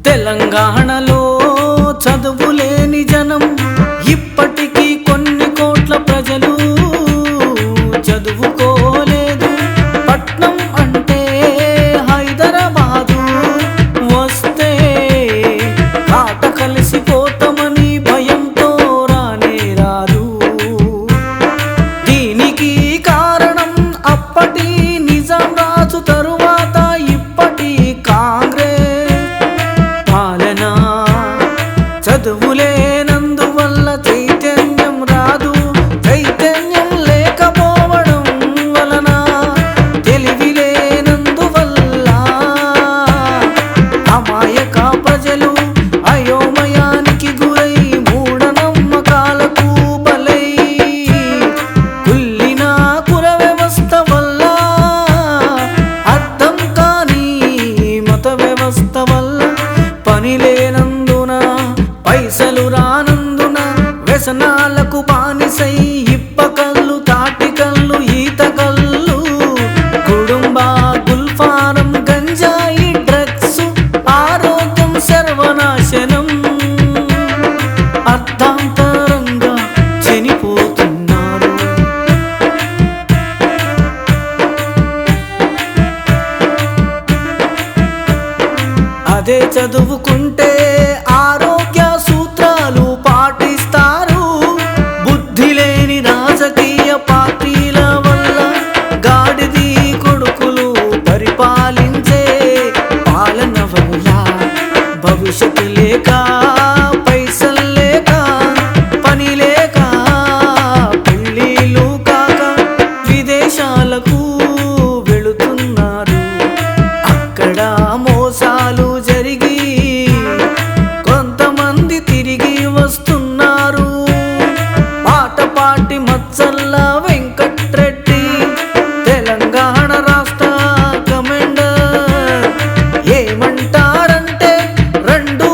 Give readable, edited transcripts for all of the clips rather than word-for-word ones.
తెలంగాణలో చదువులేని జనం ఇప్పటికీ కొన్ని కోట్ల ప్రజలు చదువుకోలేదు. పట్నం అంటే హైదరాబాదు వస్తే ఆట కలిసిపోతామని భయంతో రానే రాదు. దీనికి కారణం అప్పటి నిజాం రాజు తరువాత ఇప్పటి కాంగ్రెస్ పాలన. చదువులేనందువల్ల చైతన్యం రాదు, చైతన్యం లేకపోవడం వలన తెలివి లేనందువల్ల అమాయక ప్రజలు అయోమయానికి గురై మూఢనమ్మకాలకు బలై కుళ్ళిన కుల వ్యవస్థ వల్ల అర్థం కాని మత వ్యవస్థ వల్ల పని లేనందున పైసలు రానందున వ్యసనాలకు బానిసై ఇప్పకళ్ళు తాటికళ్ళు ఈతకళ్ళు కుటుంబ గుల్ఫారం గంజాయి డ్రగ్స్ ఆరోగ్యం సర్వనాశనం అర్థాంతరంగా చనిపోతున్నారు. అదే చదువుకుంటే ఆరోగ్య సూత్రాలు పాటిస్తారు. బుద్ధి లేని రాజకీయ పార్టీల వల్ల గాడిది కొడుకులు పరిపాలించే పాలన వల్ల భవిష్యత్తు లేక పైసలు లేక పని లేక పెళ్ళిళ్ళు కాక విదేశాలకు వెళుతున్నారు. అక్కడ మోసాలు జరిగి కొంతమంది తిరిగి వస్తున్నారు. పాటపాటి మచ్చల్ల వెంకట్రెడ్డి తెలంగాణ రాష్ట్ర కమాండర్ ఏమంటారంటే రెండు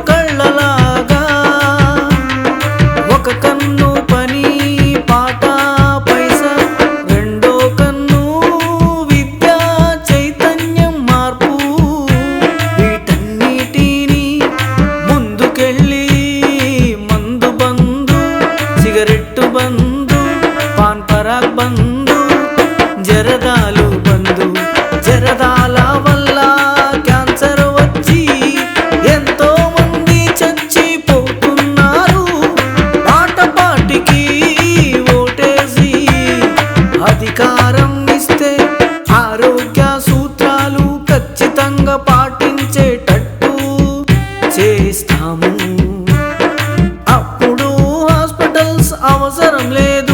కళ్ళలాగా ఒక కన్ను పని పాట పైసా, రెండో కన్ను విద్య చైతన్యం మార్పు. వీటన్నిటిని ముందుకెళ్ళి మందు బందు, సిగరెట్టు బందు, పాన్ పరాగ్ బందు, జరదాలు బందు. జరదాల వల్ల క్యాన్సర్ వచ్చి ఎంతో మంది చచ్చిపోతున్నారు. పాటపాటికి ఓటేసి అధికారం ఇస్తే ఆరోగ్య సూత్రాలు ఖచ్చితంగా పాటించేటట్టు చేస్తాము. అప్పుడు హాస్పిటల్స్ అవసరం లేదు.